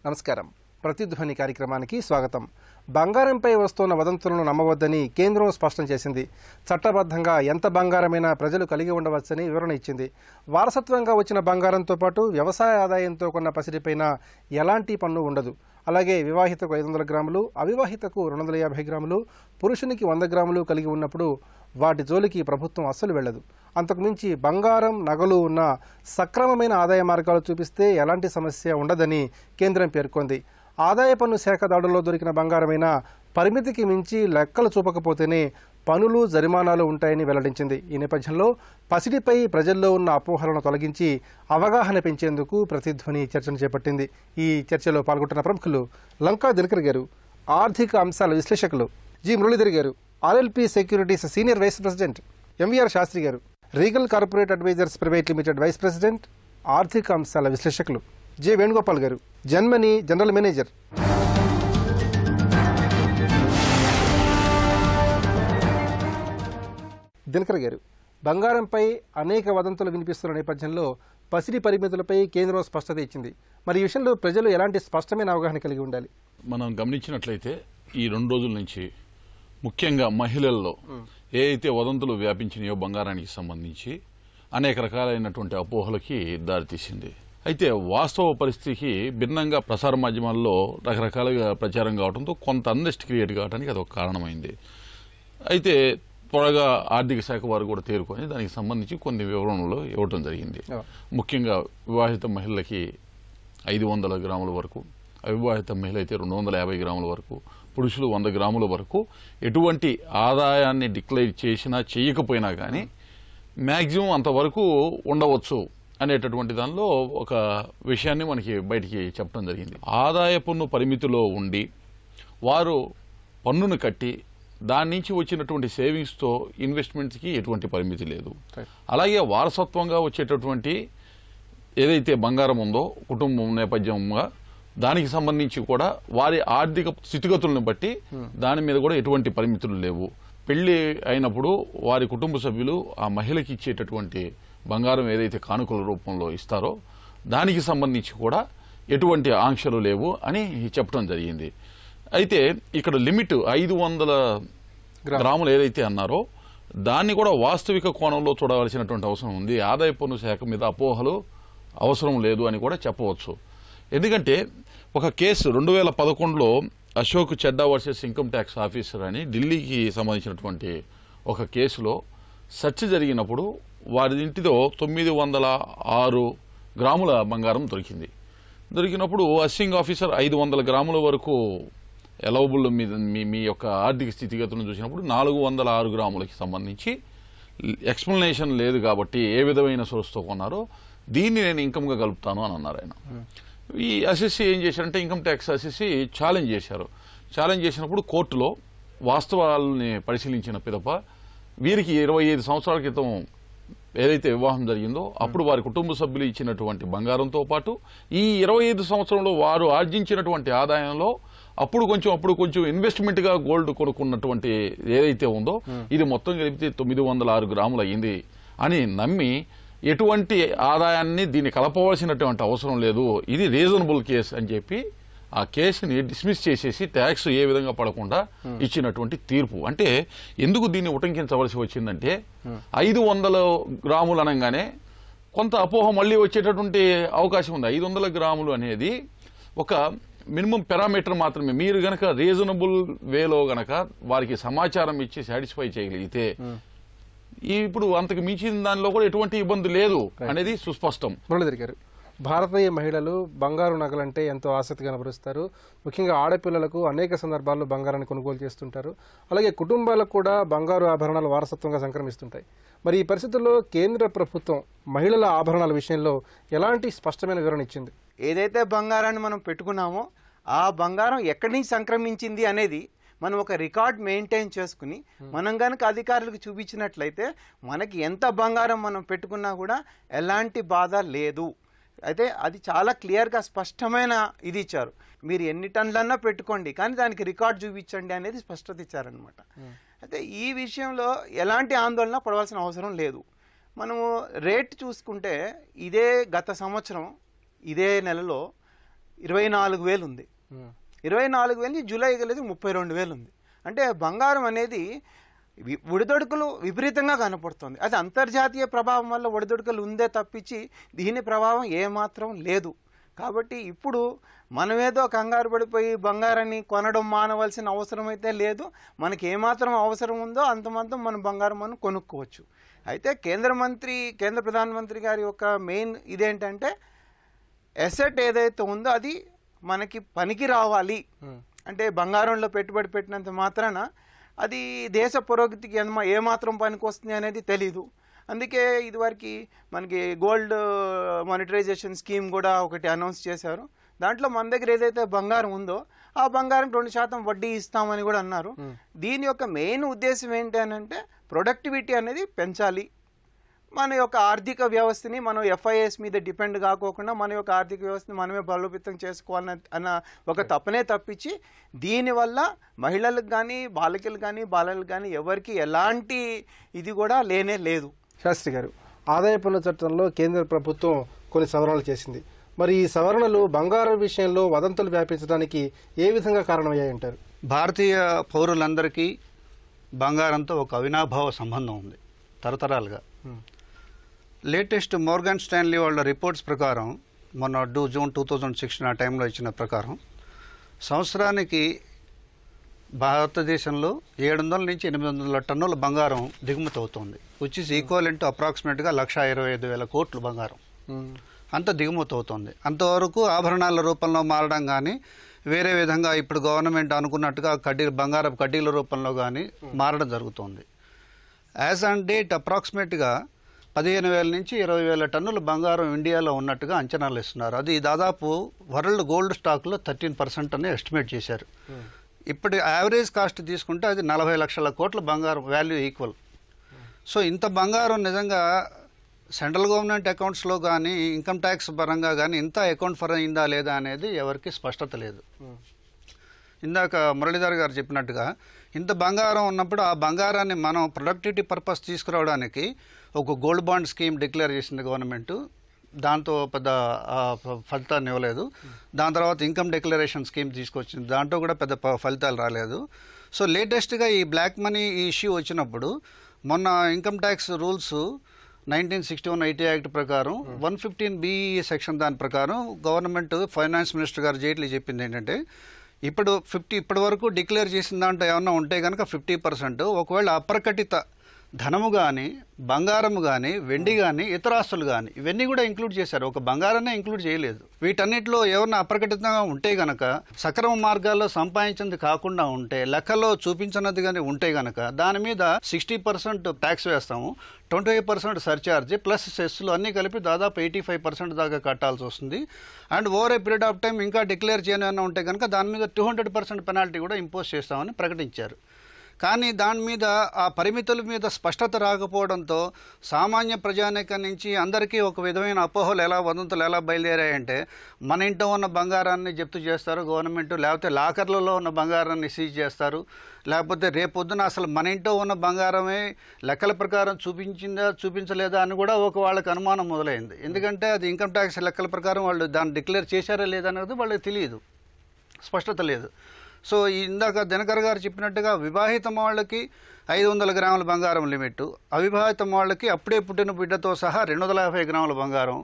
నమస్కారం. ప్రతిధ్వని కార్యక్రమానికి స్వాగతం. బంగారంపై వస్తున్న వదంతులను నమ్మవద్దని కేంద్రం స్పష్టం చేసింది. చట్టబద్ధంగా ఎంత బంగారమైనా ప్రజలు కలిగి ఉండవచ్చని వివరణ ఇచ్చింది. వారసత్వంగా వచ్చిన బంగారంతో పాటు వ్యవసాయ ఆదాయంతో కొన్న పసిడిపైన ఎలాంటి పన్ను ఉండదు. అలాగే వివాహితకు 500 గ్రాములు, అవివాహితకు 250 గ్రాములు, పురుషునికి 100 గ్రాములు కలిగి ఉన్నప్పుడు వాటి జోలికి ప్రభుత్వం అస్సలు వెళ్లదు. అంతకుమించి బంగారం, నగలు ఉన్న సక్రమమైన ఆదాయ మార్గాలు చూపిస్తే ఎలాంటి సమస్య ఉండదని కేంద్రం పేర్కొంది. ఆదాయ పన్ను శాఖ దాడుల్లో దొరికిన బంగారమైన పరిమితికి మించి లెక్కలు చూపకపోతేనే పన్నులు, జరిమానాలు ఉంటాయని వెల్లడించింది. ఈ నేపథ్యంలో పసిడిపై ప్రజల్లో ఉన్న అపోహలను తొలగించి అవగాహన పెంచేందుకు ప్రతిధ్వని చర్చను చేపట్టింది. ఈ చర్చలో పాల్గొంటున్న ప్రముఖులు లంకా దినకర్ గారు, ఆర్థిక అంశాల విశ్లేషకులు జి మురళీధర్ గారు, RLP securities senior vice president MVR Sastri గారు, Regal corporate advisors private limited vice president, ఆర్థిక అంశాల విశ్లేషకులు జె వేణుగోపాల్ గారు, జన్మని జనరల్ మేనేజర్. దినకర్ గారు, బంగారంపై అనేక వదంతులు వినిపిస్తున్న నేపథ్యంలో పసిడి పరిమితులపై కేంద్రం స్పష్టత ఇచ్చింది. మరి ఈ విషయంలో ప్రజలు ఎలాంటి స్పష్టమైన అవగాహన కలిగి ఉండాలి? మనం గమనించినట్లయితే ఈ 2 రోజుల నుంచి ముఖ్యంగా మహిళల్లో ఏ అయితే వదంతులు వ్యాపించినాయో బంగారానికి సంబంధించి అనేక రకాలైనటువంటి అపోహలకి దారితీసింది. అయితే వాస్తవ పరిస్థితికి భిన్నంగా ప్రసార మాధ్యమాల్లో రకరకాలుగా ప్రచారం కావడంతో కొంత అన్రెస్ట్ క్రియేట్ కావడానికి అదొక కారణమైంది. అయితే త్వరగా ఆర్థిక శాఖ వారు కూడా తేరుకొని దానికి సంబంధించి కొన్ని వివరణలు ఇవ్వడం జరిగింది. ముఖ్యంగా వివాహిత మహిళలకి 500 గ్రాముల వరకు, అవివాహిత మహిళ అయితే 250 గ్రాముల వరకు, పురుషులు 100 గ్రాముల వరకు ఎటువంటి ఆదాయాన్ని డిక్లేర్ చేసినా చేయకపోయినా కానీ మ్యాక్సిమం అంతవరకు ఉండవచ్చు అనేటటువంటి దానిలో ఒక విషయాన్ని మనకి బయటికి చెప్పడం జరిగింది. ఆదాయ పన్ను పరిమితిలో ఉండి వారు పన్నును కట్టి దాని నుంచి వచ్చినటువంటి సేవింగ్స్తో ఇన్వెస్ట్మెంట్స్కి ఎటువంటి పరిమితి లేదు. అలాగే వారసత్వంగా వచ్చేటటువంటి ఏదైతే బంగారం ఉందో కుటుంబం నేపథ్యంగా దానికి సంబంధించి కూడా వారి ఆర్థిక స్థితిగతులను బట్టి దాని మీద కూడా ఎటువంటి పరిమితులు లేవు. పెళ్లి అయినప్పుడు వారి కుటుంబ సభ్యులు ఆ మహిళకి ఇచ్చేటటువంటి బంగారం ఏదైతే కానుకల రూపంలో ఇస్తారో దానికి సంబంధించి కూడా ఎటువంటి ఆంక్షలు లేవు అని చెప్పడం జరిగింది. అయితే ఇక్కడ లిమిట్ 500 గ్రాములు ఏదైతే అన్నారో దాన్ని కూడా వాస్తవిక కోణంలో చూడవలసినటువంటి అవసరం ఉంది. ఆదాయ పన్ను శాఖ మీద అపోహలు అవసరం లేదు అని కూడా చెప్పవచ్చు. ఎందుకంటే ఒక కేసు 2011లో Ashok Chadha versus income tax officer అని ఢిల్లీకి సంబంధించినటువంటి ఒక కేసులో సెర్చ్ జరిగినప్పుడు వారి ఇంటిలో 906 గ్రాముల బంగారం దొరికినప్పుడు అస్సింగ్ ఆఫీసర్ 500 గ్రాముల వరకు ఎలవబుల్ మీద మీ యొక్క ఆర్థిక స్థితిగతులను చూసినప్పుడు 406 గ్రాములకి సంబంధించి ఎక్స్ప్లెనేషన్ లేదు కాబట్టి ఏ విధమైన సోర్స్తో కొన్నారో దీన్ని నేను ఇన్కమ్గా కలుపుతాను అని అన్నారు ఆయన. ఈ అసెస్సీ ఏం చేశారంటే ఇన్కమ్ ట్యాక్స్ అసెస్సీ ఛాలెంజ్ చేశారు. ఛాలెంజ్ చేసినప్పుడు కోర్టులో వాస్తవాలని పరిశీలించిన పిదప వీరికి 25 సంవత్సరాల క్రితం ఏదైతే వివాహం జరిగిందో అప్పుడు వారి కుటుంబ సభ్యులు ఇచ్చినటువంటి బంగారంతో పాటు ఈ 25 సంవత్సరంలో వారు ఆర్జించినటువంటి ఆదాయంలో అప్పుడు కొంచెం ఇన్వెస్ట్మెంట్ గా గోల్డ్ కొనుక్కున్నటువంటి ఏదైతే ఉందో ఇది మొత్తం కలిపితే 906 గ్రాములు అయ్యింది అని నమ్మి ఎటువంటి ఆదాయాన్ని దీన్ని కలపవలసినటువంటి అవసరం లేదు, ఇది రీజనబుల్ కేసు అని చెప్పి ఆ కేసుని డిస్మిస్ చేసేసి ట్యాక్స్ ఏ విధంగా పడకుండా ఇచ్చినటువంటి తీర్పు. అంటే ఎందుకు దీన్ని ఉటంకించవలసి వచ్చిందంటే 500 గ్రాములు అనగానే కొంత అపోహ మళ్ళీ వచ్చేటటువంటి అవకాశం ఉంది. 500 గ్రాములు అనేది ఒక మినిమం పారామీటర్ మాత్రమే. మీరు గనక రీజనబుల్ వేలో గనక వారికి సమాచారం ఇచ్చి సాటిస్ఫై చేయగలిగితే ఇప్పుడు అంతకు మించిన దానిలో కూడా ఎటువంటి ఇబ్బంది లేదు అనేది సుస్పష్టం. మురళీధర్ గారు, భారతీయ మహిళలు బంగారు నగలంటే ఎంతో ఆసక్తి కనబరుస్తారు. ముఖ్యంగా ఆడపిల్లలకు అనేక సందర్భాల్లో బంగారాన్ని కొనుగోలు చేస్తుంటారు. అలాగే కుటుంబాలకు కూడా బంగారు ఆభరణాలు వారసత్వంగా సంక్రమిస్తుంటాయి. మరి ఈ పరిస్థితుల్లో కేంద్ర ప్రభుత్వం మహిళల ఆభరణాల విషయంలో ఎలాంటి స్పష్టమైన వివరణ ఇచ్చింది? ఏదైతే బంగారాన్ని మనం పెట్టుకున్నామో ఆ బంగారం ఎక్కడి నుంచి సంక్రమించింది అనేది మనం ఒక రికార్డ్ మెయింటైన్ చేసుకుని మనం కనుక అధికారులకు చూపించినట్లయితే మనకి ఎంత బంగారం మనం పెట్టుకున్నా కూడా ఎలాంటి బాధ లేదు. అయితే అది చాలా క్లియర్గా స్పష్టమైన ఇది ఇచ్చారు. మీరు ఎన్ని టన్నులన్నా పెట్టుకోండి కానీ దానికి రికార్డ్ చూపించండి అనేది స్పష్టత ఇచ్చారనమాట. అయితే ఈ విషయంలో ఎలాంటి ఆందోళన పడవలసిన అవసరం లేదు. మనము రేట్ చూసుకుంటే ఇదే గత సంవత్సరం ఇదే నెలలో 24,000 ఉంది. 24,000 నుంచి జూలై కలిసి 32,000 ఉంది. అంటే బంగారం అనేది ఒడిదొడుకులు విపరీతంగా కనపడుతుంది. అది అంతర్జాతీయ ప్రభావం వల్ల ఒడిదొడుకులు ఉందే తప్పించి దీని ప్రభావం ఏమాత్రం లేదు. కాబట్టి ఇప్పుడు మనమేదో కంగారు పడిపోయి బంగారాన్ని కొనడం మానవలసిన అవసరం అయితే లేదు. మనకి ఏమాత్రం అవసరం ఉందో అంతమంతం మనం బంగారం మనం కొనుక్కోవచ్చు. అయితే కేంద్ర ప్రధానమంత్రి గారి యొక్క మెయిన్ ఇదేంటంటే ఎసెట్ ఏదైతే ఉందో అది మనకి పనికి రావాలి. అంటే బంగారంలో పెట్టుబడి పెట్టినంత మాత్రాన అది దేశ పురోగతికి ఏమాత్రం పనికి వస్తుంది అనేది తెలీదు. అందుకే ఇదివరకు మనకి గోల్డ్ మానిటరైజేషన్ స్కీమ్ కూడా ఒకటి అనౌన్స్ చేశారు. దాంట్లో మన దగ్గర ఏదైతే బంగారం ఉందో ఆ బంగారం 2% వడ్డీ ఇస్తామని కూడా అన్నారు. దీని యొక్క మెయిన్ ఉద్దేశం ఏంటి అని అంటే ప్రొడక్టివిటీ అనేది పెంచాలి. మన యొక్క ఆర్థిక వ్యవస్థని మనం FIIs మీద డిపెండ్ కాకోకుండా మన యొక్క ఆర్థిక వ్యవస్థని మనమే బలోపేతం చేసుకోవాలని అన్న ఒక తప్పనే తప్పించి దీనివల్ల మహిళలకు కానీ బాలలకు కానీ ఎవరికి ఎలాంటి ఇది కూడా లేనే లేదు. శాస్త్రి గారు, ఆదాయ పన్ను చట్టంలో కేంద్ర ప్రభుత్వం కొన్ని సవరణలు చేసింది. మరి ఈ సవరణలు బంగారం విషయంలో వదంతులు వ్యాపించడానికి ఏ విధంగా కారణమయ్యాయంటారు? భారతీయ పౌరులందరికీ బంగారంతో ఒక అవినాభావ సంబంధం ఉంది తరతరాలుగా. లేటెస్ట్ మోర్గాన్ స్టాన్లీ వాళ్ళ రిపోర్ట్స్ ప్రకారం మొన్న జూన్ 2016 ఆ టైంలో ఇచ్చిన ప్రకారం సంవత్సరానికి భారతదేశంలో 700 నుంచి 800 టన్నుల బంగారం దిగుమతి అవుతుంది. విచ్ ఇస్ ఈక్వలెంట్ అప్రాక్సిమేట్గా 1,25,000 కోట్లు బంగారం అంత దిగుమతి అవుతుంది. అంతవరకు ఆభరణాల రూపంలో మారడం కానీ వేరే విధంగా ఇప్పుడు గవర్నమెంట్ అనుకున్నట్టుగా బంగారపు కడ్డీల రూపంలో కానీ మారడం జరుగుతుంది. యాజ్ ఆన్ డేట్ అప్రాక్సిమేట్గా 15,000 నుంచి 20,000 టన్నుల బంగారం ఇండియాలో ఉన్నట్టుగా అంచనాలు ఇస్తున్నారు. అది దాదాపు వరల్డ్ గోల్డ్ స్టాక్లో 13% అని ఎస్టిమేట్ చేశారు. ఇప్పుడు యావరేజ్ కాస్ట్ తీసుకుంటే అది 40 లక్షల కోట్ల బంగారం వాల్యూ ఈక్వల్. సో ఇంత బంగారం నిజంగా సెంట్రల్ గవర్నమెంట్ అకౌంట్స్లో కానీ ఇన్కమ్ ట్యాక్స్ పరంగా కానీ ఇంత అకౌంట్ ఫర్ అయిందా లేదా అనేది ఎవరికి స్పష్టత లేదు. ఇందాక మురళీధర్ గారు చెప్పినట్టుగా ఇంత బంగారం ఉన్నప్పుడు ఆ బంగారాన్ని మనం ప్రొడక్టివిటీ పర్పస్ తీసుకురావడానికి ఒక గోల్డ్ బాండ్ స్కీమ్ డిక్లేర్ చేసింది గవర్నమెంట్. దాంతో పెద్ద ఫలితాన్ని ఇవ్వలేదు. దాని తర్వాత ఇన్కమ్ డిక్లరేషన్ స్కీమ్ తీసుకొచ్చింది. దాంట్లో కూడా పెద్ద ఫలితాలు రాలేదు. సో లేటెస్ట్గా ఈ బ్లాక్ మనీ ఈ ఇష్యూ వచ్చినప్పుడు మొన్న income tax rules 1961 IT act ప్రకారం 115B సెక్షన్ దాని ప్రకారం గవర్నమెంట్ ఫైనాన్స్ మినిస్టర్ గారు జైట్లీ చెప్పింది ఏంటంటే ఇప్పటి వరకు డిక్లేర్ చేసిన దాంట్లో ఏమన్నా ఉంటే కనుక 50%, ఒకవేళ అప్రకటిత ధనము కానీ బంగారము కానీ వెండి కానీ ఇతర ఆస్తులు కానీ ఇవన్నీ కూడా ఇంక్లూడ్ చేశారు. ఒక బంగారాన్నే ఇంక్లూడ్ చేయలేదు. వీటన్నిటిలో ఏమన్నా అప్రకటితంగా ఉంటే గనక సక్రమ మార్గాల్లో సంపాదించింది కాకుండా ఉంటే లెక్కల్లో చూపించినది కానీ ఉంటే గనక దాని మీద 60% ట్యాక్స్ వేస్తాము, 25% సర్చార్జ్ ప్లస్ సెస్లు అన్నీ కలిపి దాదాపు 85% దాకా కట్టాల్సి వస్తుంది. And over a period of time ఇంకా డిక్లేర్ చేయని ఉంటే కనుక దాని మీద 200% పెనాల్టీ కూడా ఇంపోజ్ చేస్తామని ప్రకటించారు. కానీ దాని మీద ఆ పరిమితుల మీద స్పష్టత రాకపోవడంతో సామాన్య ప్రజానీకం నుంచి అందరికీ ఒక విధమైన అపోహలు వదంతులు ఎలా బయలుదేరాయంటే మన ఇంట్లో ఉన్న బంగారాన్ని జప్తు చేస్తారు గవర్నమెంట్, లేకపోతే లాకర్లలో ఉన్న బంగారాన్ని సీజ్ చేస్తారు, లేకపోతే రేపొద్దున అసలు మన ఇంట్లో ఉన్న బంగారమే లెక్కల ప్రకారం చూపించలేదా అని కూడా వాళ్ళకి అనుమానం మొదలైంది. ఎందుకంటే అది ఇన్కమ్ ట్యాక్స్ లెక్కల ప్రకారం వాళ్ళు దాన్ని డిక్లేర్ చేశారా లేదా అనేది వాళ్ళకి తెలియదు, స్పష్టత లేదు. సో ఇందాక దినకర్ గారు చెప్పినట్టుగా వివాహితం వాళ్ళకి 500 గ్రాముల బంగారం లిమిట్, అవివాహితం వాళ్ళకి అప్పుడే పుట్టిన బిడ్డతో సహా 250 గ్రాముల బంగారం,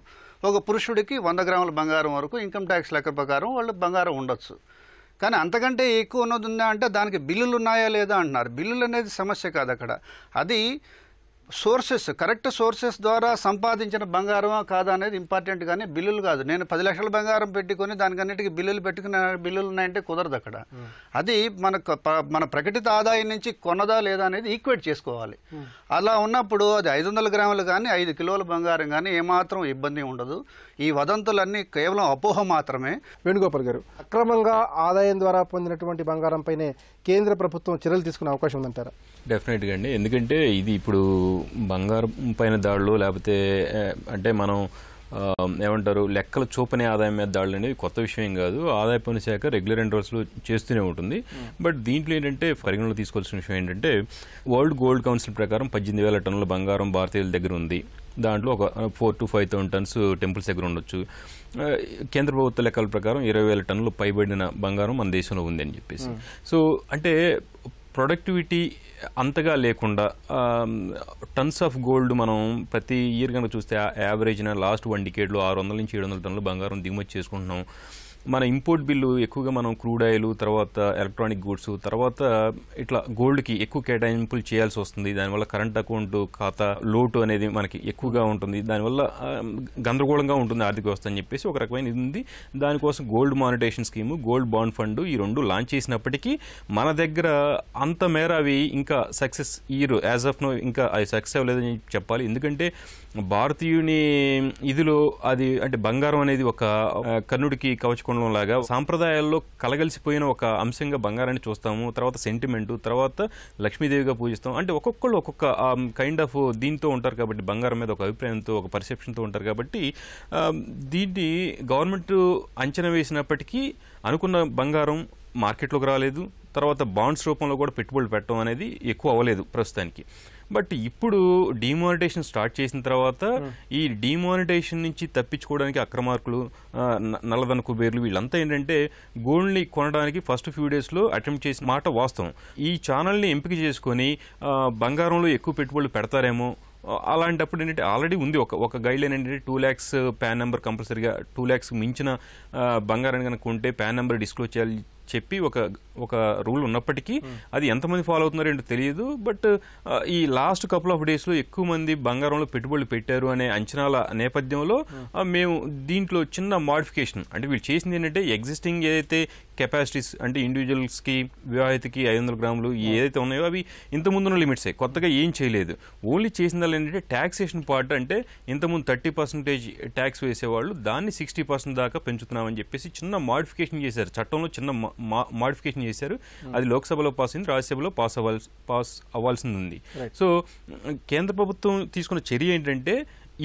ఒక పురుషుడికి 100 గ్రాముల బంగారం వరకు ఇన్కమ్ ట్యాక్స్ లెక్క ప్రకారం వాళ్ళు బంగారం ఉండొచ్చు. కానీ అంతకంటే ఎక్కువ ఉన్నది ఉందా అంటే దానికి బిల్లులు ఉన్నాయా లేదా అంటున్నారు. బిల్లులు అనేది సమస్య కాదు అక్కడ. అది సోర్సెస్, కరెక్ట్ సోర్సెస్ ద్వారా సంపాదించిన బంగారమా కాదా అనేది ఇంపార్టెంట్, కానీ బిల్లులు కాదు. నేను 10 లక్షల బంగారం పెట్టుకొని దానికన్నిటికీ బిల్లులు ఉన్నాయంటే కుదరదు అక్కడ. అది మన ప్రకటిత ఆదాయం నుంచి కొన్నదా లేదా అనేది ఈక్వేట్ చేసుకోవాలి. అలా ఉన్నప్పుడు అది 500 గ్రాములు కానీ 5 కిలోల బంగారం కానీ ఏమాత్రం ఇబ్బంది ఉండదు. ఈ వదంతులన్నీ కేవలం అపోహ మాత్రమే. వేణుగోపాల్ గారు, అక్రమంగా ఆదాయం ద్వారా పొందినటువంటి బంగారంపైనే కేంద్ర ప్రభుత్వం చర్యలు తీసుకునే అవకాశం ఉందంటారా? డెఫినెట్గా అండి. ఎందుకంటే ఇది ఇప్పుడు బంగారం పైన దాడులు లేకపోతే అంటే మనం ఏమంటారు లెక్కలు చూపనే ఆదాయం మీద దాడులు అనేది కొత్త విషయం కాదు. ఆదాయ పన్ను శాఖ రెగ్యులర్ ఇంటర్వల్స్లో చేస్తూనే ఉంటుంది. బట్ దీంట్లో ఏంటంటే పరిగణలో తీసుకోవాల్సిన విషయం ఏంటంటే వరల్డ్ గోల్డ్ కౌన్సిల్ ప్రకారం 18,000 టన్నుల బంగారం భారతీయుల దగ్గర ఉంది. దాంట్లో ఒక 4,000 to 5,000 టన్స్ టెంపుల్స్ దగ్గర ఉండొచ్చు. కేంద్ర ప్రభుత్వ లెక్కల ప్రకారం 20,000 టన్నులు పైబడిన బంగారం మన దేశంలో ఉంది అని చెప్పేసి. సో అంటే ప్రొడక్టివిటీ అంతగా లేకుండా టన్స్ ఆఫ్ గోల్డ్ మనం ప్రతి ఇయర్ కనుక చూస్తే యావరేజ్న లాస్ట్ 1 డికేడ్లో 600 నుంచి 700 టన్నులు బంగారం దిగుమతి చేసుకుంటున్నాం. మన ఇంపోర్ట్ బిల్లు ఎక్కువగా మనం క్రూడ్ ఆయిల్, తర్వాత ఎలక్ట్రానిక్ గూడ్స్, తర్వాత ఇట్లా గోల్డ్కి ఎక్కువ కేటాయింపులు చేయాల్సి వస్తుంది. దానివల్ల కరెంట్ అకౌంట్ ఖాతా లోటు అనేది మనకి ఎక్కువగా ఉంటుంది. దానివల్ల గందరగోళంగా ఉంటుంది ఆర్థిక వ్యవస్థ అని చెప్పేసి ఒక రకమైన ఇది ఉంది. దానికోసం gold monetisation scheme, gold bond fund ఈ రెండు లాంచ్ చేసినప్పటికీ మన దగ్గర అంత మేర అవి ఇంకా success year as of now ఇంకా అవి సక్సెస్ అవ్వలేదని చెప్పాలి. ఎందుకంటే భారతీయుని ఇదిలో అది అంటే బంగారం అనేది ఒక కర్ణుడికి కవచకుండం లాగా సాంప్రదాయాల్లో కలగలిసిపోయిన ఒక అంశంగా బంగారాన్ని చూస్తాము. తర్వాత సెంటిమెంట్, తర్వాత లక్ష్మీదేవిగా పూజిస్తాం. అంటే ఒక్కొక్కళ్ళు ఒక్కొక్క కైండ్ ఆఫ్ దీంతో ఉంటారు కాబట్టి, బంగారం మీద ఒక అభిప్రాయంతో, ఒక పర్సెప్షన్తో ఉంటారు కాబట్టి దీన్ని గవర్నమెంట్ అంచనా వేసినప్పటికీ అనుకున్న బంగారం మార్కెట్లోకి రాలేదు. తర్వాత బాండ్స్ రూపంలో కూడా పెట్టుబడులు పెట్టడం అనేది ఎక్కువ అవ్వలేదు ప్రస్తుతానికి. బట్ ఇప్పుడు డిమానిటైజేషన్ స్టార్ట్ చేసిన తర్వాత ఈ డిమానిటైజేషన్ నుంచి తప్పించుకోవడానికి అక్రమార్కులు, నల్లధన కుబేర్లు వీళ్ళంతా ఏంటంటే గోల్డ్ని కొనడానికి ఫస్ట్ ఫ్యూ డేస్లో అటెంప్ట్ చేసిన మాట వాస్తవం. ఈ ఛానల్ని ఎంపిక చేసుకొని బంగారంలో ఎక్కువ పెట్టుబడులు పెడతారేమో. అలాంటప్పుడు ఏంటంటే ఆల్రెడీ ఉంది ఒక గైడ్ లైన్ ఏంటంటే 2 lakhs పాన్ నెంబర్ కంపల్సరీగా 2 lakhs మించిన బంగారాన్ని కనుక ఉంటే పాన్ నెంబర్ డిస్క్లోజ్ చేయాలి చెప్పి ఒక రూల్ ఉన్నప్పటికీ అది ఎంతమంది ఫాలో అవుతున్నారో ఏంటో తెలియదు. బట్ ఈ లాస్ట్ కపుల్ ఆఫ్ డేస్లో ఎక్కువ మంది బంగారంలో పెట్టుబడులు పెట్టారు అనే అంచనాల నేపథ్యంలో మేము దీంట్లో చిన్న మాడిఫికేషన్ అంటే వీళ్ళు చేసింది ఏంటంటే ఎగ్జిస్టింగ్ ఏదైతే కెపాసిటీస్ అంటే ఇండివిజువల్స్కి, వివాహితకి 500 గ్రాములు ఏదైతే ఉన్నాయో అవి ఇంతకుముందున్న లిమిట్సే, కొత్తగా ఏం చేయలేదు. ఓన్లీ చేసింది ఏంటంటే ట్యాక్సేషన్ పార్ట్ అంటే ఇంతకుముందు 30% ట్యాక్స్ వేసేవాళ్ళు దాన్ని 60% దాకా పెంచుతున్నామని చెప్పేసి చిన్న మాడిఫికేషన్ చేశారు. చట్టంలో చిన్న మాడిఫికేషన్ చేశారు. అది లోక్సభలో పాస్ అయింది, రాజ్యసభలో పాస్ అవ్వాల్సింది ఉంది. సో కేంద్ర ప్రభుత్వం తీసుకున్న చర్య ఏంటంటే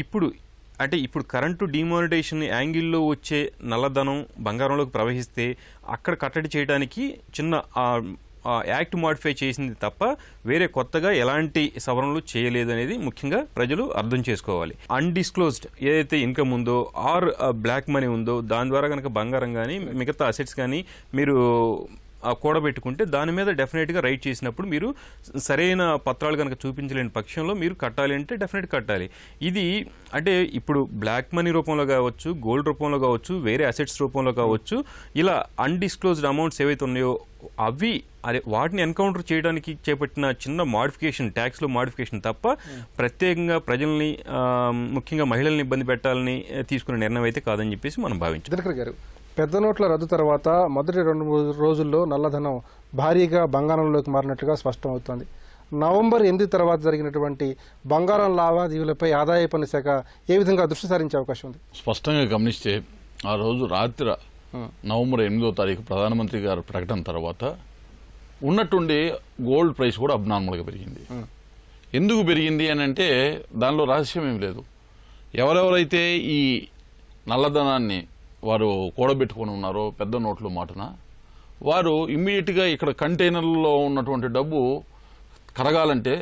ఇప్పుడు కరెంటు డిమానిటైజేషన్ యాంగిల్లో వచ్చే నల్లధనం బంగారంలోకి ప్రవహిస్తే అక్కడ కట్టడి చేయడానికి చిన్న యాక్ట్ మాడిఫై చేసింది తప్ప వేరే కొత్తగా ఎలాంటి సవరణలు చేయలేదు అనేది ముఖ్యంగా ప్రజలు అర్థం చేసుకోవాలి. అన్డిస్క్లోజ్డ్ ఏదైతే ఇన్కమ్ ఉందో ఆర్ బ్లాక్ మనీ ఉందో దాని ద్వారా కనుక బంగారం కానీ మిగతా అసెట్స్ కానీ మీరు కూడబెట్టుకుంటే దాని మీద డెఫినెట్గా రైట్ చేసినప్పుడు మీరు సరైన పత్రాలు కనుక చూపించలేని పక్షంలో మీరు కట్టాలి అంటే డెఫినెట్ కట్టాలి. ఇది అంటే ఇప్పుడు బ్లాక్ మనీ రూపంలో కావచ్చు, గోల్డ్ రూపంలో కావచ్చు, వేరే అసెట్స్ రూపంలో కావచ్చు, ఇలా అన్డిస్క్లోజ్డ్ అమౌంట్స్ ఏవైతే ఉన్నాయో అవి వాటిని ఎన్కౌంటర్ చేయడానికి చేపట్టిన చిన్న మాడిఫికేషన్, ట్యాక్స్లో మాడిఫికేషన్ తప్ప ప్రత్యేకంగా ప్రజల్ని ముఖ్యంగా మహిళల్ని ఇబ్బంది పెట్టాలని తీసుకునే నిర్ణయం అయితే కాదని చెప్పేసి మనం భావించాం. దినకర్ గారు, పెద్ద నోట్ల రద్దు తర్వాత మొదటి 2-3 రోజుల్లో నల్లధనం భారీగా బంగారంలోకి మారినట్లుగా స్పష్టమవుతోంది. నవంబర్ 8 తర్వాత జరిగినటువంటి బంగారం లావాదేవీలపై ఆదాయ పన్ను శాఖ ఏ విధంగా దృష్టి సారించే అవకాశం ఉంది? స్పష్టంగా గమనిస్తే ఆ రోజు రాత్రి నవంబర్ 8వ తారీఖు ప్రధానమంత్రి గారు ప్రకటన తర్వాత ఉన్నట్టుండి గోల్డ్ ప్రైస్ కూడా అబ్నార్మల్గా పెరిగింది. ఎందుకు పెరిగింది అని అంటే దానిలో రహస్యం ఏమి లేదు. ఎవరెవరైతే ఈ నల్లధనాన్ని వారు కూడబెట్టుకుని ఉన్నారో పెద్ద నోట్ల మాటన వారు ఇమ్మీడియట్గా ఇక్కడ కంటైనర్లో ఉన్నటువంటి డబ్బు కరగాలంటే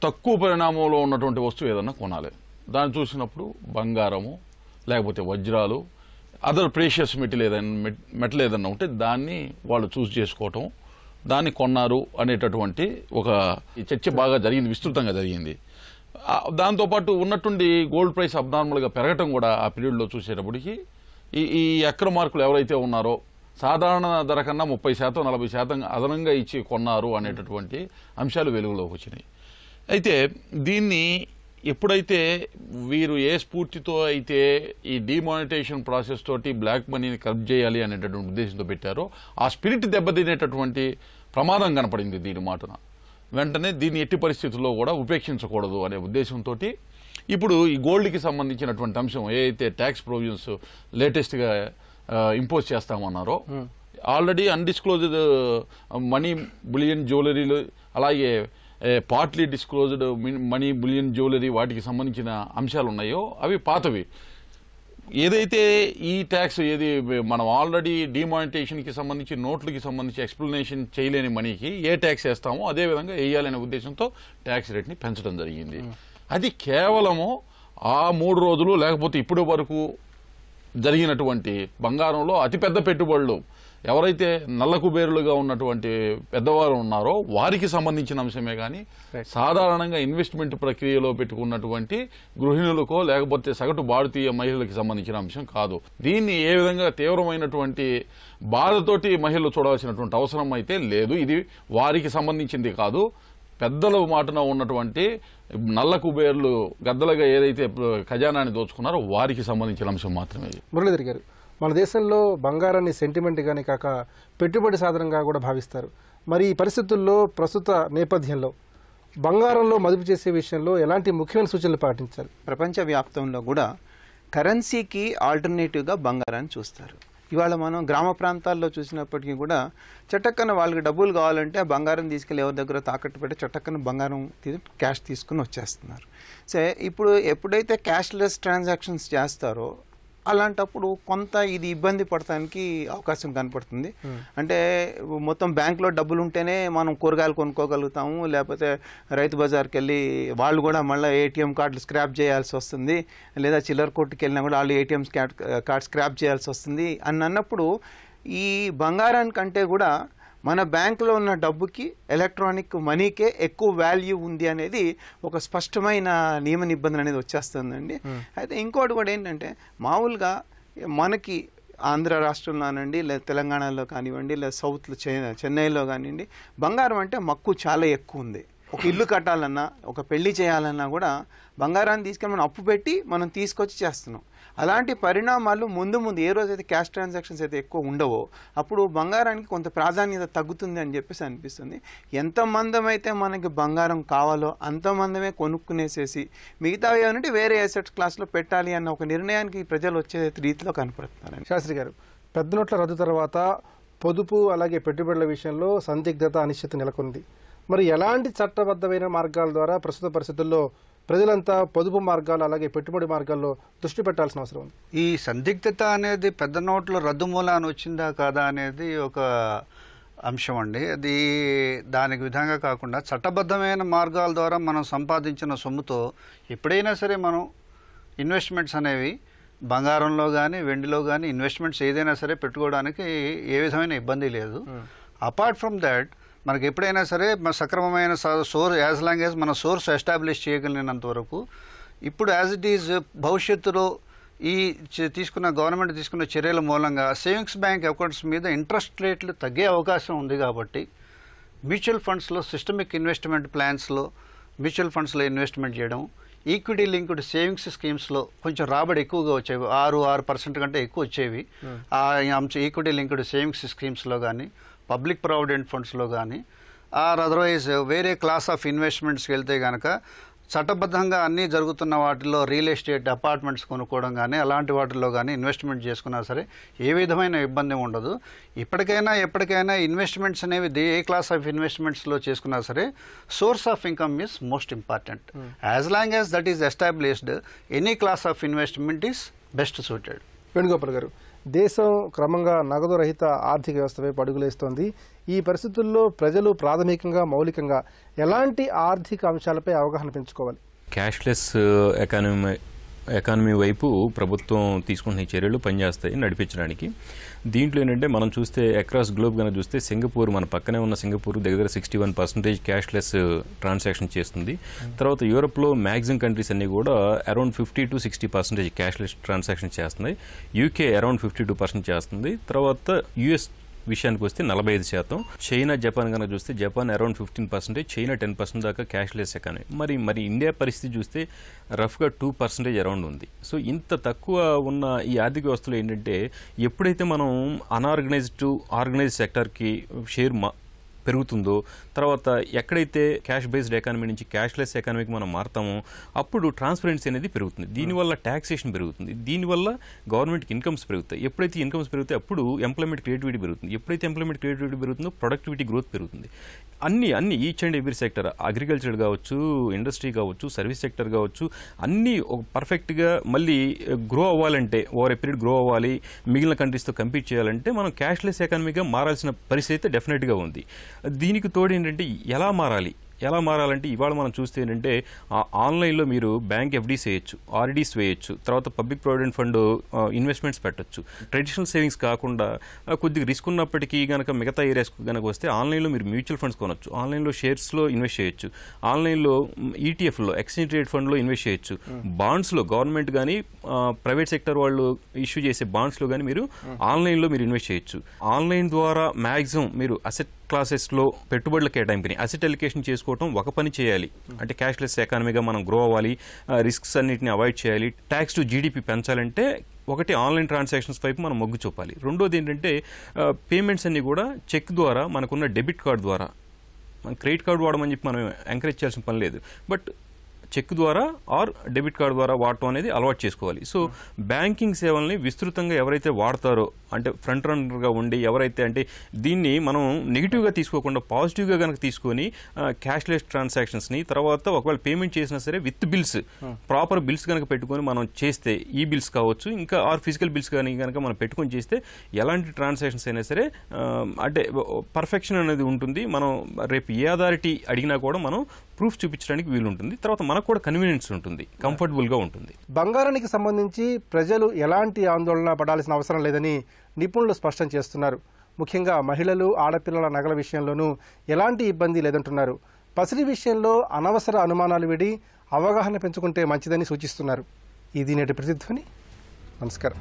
తక్కువ పరిణామంలో ఉన్నటువంటి వస్తువు ఏదన్నా కొనాలి. దాన్ని చూసినప్పుడు బంగారము లేకపోతే వజ్రాలు అదర్ ప్రేషియస్ మెటల్ ఏదన్నా ఉంటే దాన్ని వాళ్ళు చూస్ చేసుకోవటం, దాన్ని కొన్నారు అనేటటువంటి ఒక చర్చ బాగా జరిగింది, విస్తృతంగా జరిగింది. దాంతోపాటు ఉన్నట్టుండి గోల్డ్ ప్రైస్ అబ్నార్మల్గా పెరగటం కూడా ఆ పీరియడ్లో చూసేటప్పటికి ఈ అక్రమార్కులు ఎవరైతే ఉన్నారో సాధారణ ధర కన్నా 30% 40% అదనంగా ఇచ్చి కొన్నారు అనేటటువంటి అంశాలు వెలుగులోకి వచ్చినాయి. అయితే దీన్ని ఎప్పుడైతే వీరు ఏ స్ఫూర్తితో అయితే ఈ డిమానిటైజేషన్ ప్రాసెస్ తోటి బ్లాక్ మనీని కర్బ్ చేయాలి అనేటటువంటి ఉద్దేశంతో పెట్టారో ఆ స్పిరిట్ దెబ్బతినేటటువంటి ప్రమాదం కనపడింది దీని మాటన. వెంటనే దీన్ని ఎట్టి పరిస్థితుల్లో కూడా ఉపేక్షించకూడదు అనే ఉద్దేశంతో ఇప్పుడు ఈ గోల్డ్కి సంబంధించినటువంటి అంశం ఏదైతే ట్యాక్స్ ప్రొవిజన్స్ లేటెస్ట్గా ఇంపోజ్ చేస్తామన్నారో ఆల్రెడీ అన్డిస్క్లోజ్డ్ మనీ బులియన్ జ్యువెలరీలు అలాగే partly disclosed money bullion jewellery వాటికి సంబంధించిన అంశాలు ఉన్నాయో అవి పాతవి. ఏదైతే ఈ ట్యాక్స్ ఏది మనం ఆల్రెడీ డిమానిటైజేషన్కి సంబంధించి నోట్లకి సంబంధించి ఎక్స్ప్లెనేషన్ చేయలేని మనీకి ఏ ట్యాక్స్ వేస్తామో అదే విధంగా వేయాలనే ఉద్దేశంతో ట్యాక్స్ రేట్ని పెంచడం జరిగింది. అది కేవలము ఆ 3 రోజులు లేకపోతే ఇప్పటి వరకు జరిగినటువంటి బంగారంలో అతిపెద్ద పెట్టుబడులు ఎవరైతే నల్ల కుబేరులుగా ఉన్నటువంటి పెద్దవారు ఉన్నారో వారికి సంబంధించిన అంశమే కానీ సాధారణంగా ఇన్వెస్ట్మెంట్ ప్రక్రియలో పెట్టుకున్నటువంటి గృహిణులకో లేకపోతే సగటు భారతీయ మహిళలకు సంబంధించిన అంశం కాదు. దీన్ని ఏ విధంగా తీవ్రమైనటువంటి బాధతోటి మహిళలు చూడాల్సినటువంటి అవసరం అయితే లేదు. ఇది వారికి సంబంధించింది కాదు. పెద్దల మాటన ఉన్నటువంటి నల్ల కుబేర్లు గద్దలుగా ఏదైతే ఖజానాన్ని దోచుకున్నారో వారికి సంబంధించిన అంశం మాత్రమే. మురళీధర్ గారు, మన దేశంలో బంగారాన్ని సెంటిమెంట్ గానే కాక పెట్టుబడి సాధనంగా కూడా భావిస్తారు. మరి ఈ పరిస్థితుల్లో ప్రస్తుత నేపథ్యంలో బంగారంలో మదుపు చేసే విషయంలో ఎలాంటి ముఖ్యమైన సూచనలు పాటించాలి? ప్రపంచవ్యాప్తంలో కూడా కరెన్సీకి ఆల్టర్నేటివ్గా బంగారాన్ని చూస్తారు. ఇవాళ మనం గ్రామ ప్రాంతాల్లో చూసినప్పటికీ కూడా చట్టక్కన వాళ్ళకి డబ్బులు కావాలంటే ఆ బంగారం తీసుకెళ్ళి ఎవరి దగ్గర తాకట్టు పెట్టి చట్టక్కన బంగారం క్యాష్ తీసుకుని వచ్చేస్తున్నారు. సో ఇప్పుడు ఎప్పుడైతే క్యాష్లెస్ ట్రాన్సాక్షన్స్ చేస్తారో అలాంటప్పుడు కొంత ఇది ఇబ్బంది పడటానికి అవకాశం కనపడుతుంది. అంటే మొత్తం బ్యాంక్లో డబ్బులు ఉంటేనే మనం కూరగాయలు కొనుక్కోగలుగుతాము, లేకపోతే రైతు బజార్కి వెళ్ళి వాళ్ళు కూడా మళ్ళీ ఏటీఎం కార్డులు స్క్రాప్ చేయాల్సి వస్తుంది, లేదా చిల్లర కొట్టుకి వెళ్ళినా కూడా వాళ్ళు ఏటీఎం కార్డ్ స్క్రాప్ చేయాల్సి వస్తుంది అని అన్నప్పుడు ఈ బంగారానికంటే కూడా మన బ్యాంకులో ఉన్న డబ్బుకి ఎలక్ట్రానిక్ మనీకే ఎక్కువ వాల్యూ ఉంది అనేది ఒక స్పష్టమైన నియమ నిబంధన అనేది వచ్చేస్తుందండి. అయితే ఇంకోటి కూడా ఏంటంటే మామూలుగా మనకి ఆంధ్ర రాష్ట్రంలోనండి, లేదా తెలంగాణలో కానివ్వండి, లేదా సౌత్లో చెన్నైలో కానివ్వండి, బంగారం అంటే మక్కువ చాలా ఎక్కువ ఉంది. ఒక ఇల్లు కట్టాలన్నా, ఒక పెళ్లి చేయాలన్నా కూడా బంగారాన్ని తీసుకొని మనం అప్పు పెట్టి మనం తీసుకొచ్చి చేస్తున్నాం. అలాంటి పరిణామాలు ముందు ఏ రోజైతే క్యాష్ ట్రాన్సాక్షన్స్ అయితే ఎక్కువ ఉండవో అప్పుడు బంగారానికి కొంత ప్రాధాన్యత తగ్గుతుంది అని చెప్పేసి అనిపిస్తుంది. ఎంత మందం అయితే మనకి బంగారం కావాలో అంత మందమే కొనుక్కునేసేసి మిగతావి ఏమంటే వేరే అసెట్స్ క్లాస్లో పెట్టాలి అన్న ఒక నిర్ణయానికి ప్రజలు వచ్చే రీతిలో కనపడుతున్నారు. శాస్త్రి గారు, పెద్ద నోట్ల రద్దు తర్వాత పొదుపు అలాగే పెట్టుబడుల విషయంలో సందిగ్ధత, అనిశ్చితి నెలకొంది. మరి ఎలాంటి చట్టబద్ధమైన మార్గాల ద్వారా ప్రస్తుత పరిస్థితుల్లో ప్రజలంతా పొదుపు మార్గాలు అలాగే పెట్టుబడి మార్గాల్లో దృష్టి పెట్టాల్సిన అవసరం ఉంది? ఈ సందిగ్ధత అనేది పెద్ద నోట్ల రద్దు మూలాన్ని వచ్చిందా కాదా అనేది ఒక అంశం అండి. అది దానికి విధంగా కాకుండా చట్టబద్ధమైన మార్గాల ద్వారా మనం సంపాదించిన సొమ్ముతో ఎప్పుడైనా సరే మనం ఇన్వెస్ట్మెంట్స్ అనేవి బంగారంలో కానీ వెండిలో కానీ ఇన్వెస్ట్మెంట్స్ ఏదైనా సరే పెట్టుకోవడానికి ఏ విధమైన ఇబ్బంది లేదు. అపార్ట్ ఫ్రమ్ దాట్ మనకి ఎప్పుడైనా సరే సక్రమమైన సోర్స్ యాజ్ లాంగ్ యాజ్ మన సోర్స్ ఎస్టాబ్లిష్ చేయగలిగినంత వరకు ఇప్పుడు యాజ్ ఇట్ ఈజ్ భవిష్యత్తులో ఈ గవర్నమెంట్ తీసుకున్న చర్యల మూలంగా సేవింగ్స్ బ్యాంక్ అకౌంట్స్ మీద ఇంట్రెస్ట్ రేట్లు తగ్గే అవకాశం ఉంది. కాబట్టి మ్యూచువల్ ఫండ్స్లో సిస్టమిక్ ఇన్వెస్ట్మెంట్ ప్లాన్స్లో మ్యూచువల్ ఫండ్స్లో ఇన్వెస్ట్మెంట్ చేయడం, ఈక్విటీ లింక్డ్ సేవింగ్స్ స్కీమ్స్లో కొంచెం రాబడి ఎక్కువగా వచ్చేవి, 6% కంటే ఎక్కువ వచ్చేవి. ఆ ఈక్విటీ లింక్డ్ సేవింగ్స్ స్కీమ్స్లో కానీ పబ్లిక్ ప్రావిడెంట్ ఫండ్స్లో కానీ అదర్వైజ్ వేరే క్లాస్ ఆఫ్ ఇన్వెస్ట్మెంట్స్కి వెళ్తే కనుక చట్టబద్ధంగా అన్నీ జరుగుతున్న వాటిల్లో రియల్ ఎస్టేట్ అపార్ట్మెంట్స్ కొనుక్కోవడం కానీ అలాంటి వాటిల్లో కానీ ఇన్వెస్ట్మెంట్ చేసుకున్నా సరే ఏ విధమైన ఇబ్బంది ఉండదు. ఎప్పటికైనా ఇన్వెస్ట్మెంట్స్ అనేవి ఏ క్లాస్ ఆఫ్ ఇన్వెస్ట్మెంట్స్లో చేసుకున్నా సరే source of income is most important. As long as that is established any class of investment is best suited. Venugopal గారు, దేశం క్రమంగా నగదు రహిత ఆర్థిక వ్యవస్థ వైపు అడుగులేస్తోంది. ఈ పరిస్థితుల్లో ప్రజలు ప్రాథమికంగా మౌలికంగా ఎలాంటి ఆర్థిక అంశాలపై అవగాహన పెంచుకోవాలి? క్యాష్లెస్ ఎకానమీ వైపు ప్రభుత్వం తీసుకుంటున్న చర్యలు పనిచేస్తాయి నడిపించడానికి. దీంట్లో ఏంటంటే మనం చూస్తే అక్రాస్ గ్లోబ్ కనుక చూస్తే సింగపూర్, మన పక్కనే ఉన్న సింగపూర్ దగ్గర 61% క్యాష్లెస్ ట్రాన్సాక్షన్ చేస్తుంది. తర్వాత యూరోప్లో మ్యాక్సిమం కంట్రీస్ అన్ని కూడా అరౌండ్ 50 to 60% క్యాష్లెస్ ట్రాన్సాక్షన్ చేస్తున్నాయి. యూకే అరౌండ్ 52% చేస్తుంది. తర్వాత యుఎస్ విషయానికి వస్తే 45%. చైనా, జపాన్ కనుక చూస్తే జపాన్ అరౌండ్ 15%, చైనా 10% దాకా క్యాష్లెస్ ఎకానమీ. మరి ఇండియా పరిస్థితి చూస్తే రఫ్గా 2% అరౌండ్ ఉంది. సో ఇంత తక్కువ ఉన్న ఈ ఆర్థిక వ్యవస్థలో ఏంటంటే ఎప్పుడైతే మనం ఆర్గనైజ్డ్ సెక్టార్కి షేర్ పెరుగుతుందో, తర్వాత ఎక్కడైతే క్యాష్ బేస్డ్ ఎకానమీ నుంచి క్యాష్లెస్ ఎకానమీకి మనం మారుతామో అప్పుడు ట్రాన్స్పరెన్సీ అనేది పెరుగుతుంది. దీనివల్ల ట్యాక్సేషన్ పెరుగుతుంది, దీనివల్ల గవర్నమెంట్కి ఇన్కమ్స్ పెరుగుతాయి. ఎప్పుడైతే ఇన్కమ్స్ పెరుగుతాయి అప్పుడు ఎంప్లాయ్మెంట్ క్రియేటివిటీ పెరుగుతుంది. ఎప్పుడైతే ఎంప్లాయ్మెంట్ క్రియేటివిటీ పెరుగుతుందో ప్రొడక్టివిటీ గ్రోత్ పెరుగుతుంది. అన్ని each and every sector, agriculture కావచ్చు, ఇండస్ట్రీ కావచ్చు, సర్వీస్ సెక్టర్ కావచ్చు, అన్నీ పర్ఫెక్ట్గా మళ్ళీ గ్రో అవ్వాలంటే, ఓవర్ ఎ పీరియడ్ గ్రో అవ్వాలి, మిగిలిన కంట్రీస్తో కంపీట్ చేయాలంటే మనం క్యాష్లెస్ ఎకానమీగా మారాల్సిన పరిస్థితి అయితే డెఫినెట్గా ఉంది. దీనికి తోడు ఏంటంటే ఎలా మారాలి, ఎలా మారాలంటే ఇవాళ మనం చూస్తే ఏంటంటే ఆన్లైన్లో మీరు బ్యాంక్ ఎఫ్డీస్ వేయచ్చు, ఆర్డీస్ వేయచ్చు, తర్వాత పబ్లిక్ ప్రావిడెంట్ ఫండ్ ఇన్వెస్ట్మెంట్స్ పెట్టచ్చు. ట్రెడిషనల్ సేవింగ్స్ కాకుండా కొద్దిగా రిస్క్ ఉన్నప్పటికీ కనుక మిగతా ఏరియాస్ కనుక వస్తే ఆన్లైన్లో మీరు మ్యూచువల్ ఫండ్స్ కొనొచ్చు, ఆన్లైన్లో షేర్స్లో ఇన్వెస్ట్ చేయొచ్చు, ఆన్లైన్లో ఈటీఎఫ్లో ఎక్స్చేంజ్ రేట్ ఫండ్లో ఇన్వెస్ట్ చేయొచ్చు, బాండ్స్లో గవర్నమెంట్ కానీ ప్రైవేట్ సెక్టర్ వాళ్ళు ఇష్యూ చేసే బాండ్స్లో కానీ మీరు ఆన్లైన్లో మీరు ఇన్వెస్ట్ చేయొచ్చు. ఆన్లైన్ ద్వారా మ్యాక్సిమం మీరు అసెట్ క్లాసెస్లో పెట్టుబడుల కేటాయింపుని అసెట్ అలికేషన్ చేసుకోవటం ఒక పని చేయాలి. అంటే క్యాష్లెస్ ఎకానమీగా మనం గ్రో అవ్వాలి, రిస్క్స్ అన్నిటిని అవాయిడ్ చేయాలి, ట్యాక్స్ టు జీడిపి పెంచాలంటే ఒకటి ఆన్లైన్ ట్రాన్సాక్షన్స్ వైపు మనం మొగ్గు చూపాలి. రెండోది ఏంటంటే పేమెంట్స్ అన్ని కూడా చెక్ ద్వారా, మనకున్న డెబిట్ కార్డ్ ద్వారా, మన క్రెడిట్ కార్డు వాడమని చెప్పి మనం ఎంకరేజ్ చేయాల్సిన పని లేదు, బట్ చెక్ ద్వారా ఆర్ డెబిట్ కార్డు ద్వారా వాడటం అనేది అలవాటు చేసుకోవాలి. సో బ్యాంకింగ్ సేవల్ని విస్తృతంగా ఎవరైతే వాడతారో, అంటే ఫ్రంట్ రన్నర్గా ఉండి ఎవరైతే, అంటే దీన్ని మనం నెగిటివ్గా తీసుకోకుండా పాజిటివ్గా కనుక తీసుకొని క్యాష్లెస్ ట్రాన్సాక్షన్స్ని, తర్వాత ఒకవేళ పేమెంట్ చేసినా సరే విత్ బిల్స్, ప్రాపర్ బిల్స్ కనుక పెట్టుకొని మనం చేస్తే, ఈ బిల్స్ కావచ్చు ఇంకా ఆర్ ఫిజికల్ బిల్స్ కానీ కనుక మనం పెట్టుకొని చేస్తే ఎలాంటి ట్రాన్సాక్షన్స్ అయినా సరే అంటే పర్ఫెక్షన్ అనేది ఉంటుంది. మనం రేపు ఏ అథారిటీ అడిగినా కూడా మనం ప్రూఫ్ చూపించడానికి వీలుంటుంది. తర్వాత మనకు కూడా కన్వీనియన్స్ ఉంటుంది, కంఫర్టబుల్గా ఉంటుంది. బంగారానికి సంబంధించి ప్రజలు ఎలాంటి ఆందోళన పడాల్సిన అవసరం లేదని నిపుణులు స్పష్టం చేస్తున్నారు. ముఖ్యంగా మహిళలు, ఆడపిల్లల నగల విషయంలోనూ ఎలాంటి ఇబ్బంది లేదంటున్నారు. పసిడి విషయంలో అనవసర అనుమానాలు విడి అవగాహన పెంచుకుంటే మంచిదని సూచిస్తున్నారు. ఇది నేటి ప్రతిధ్వని. నమస్కారం.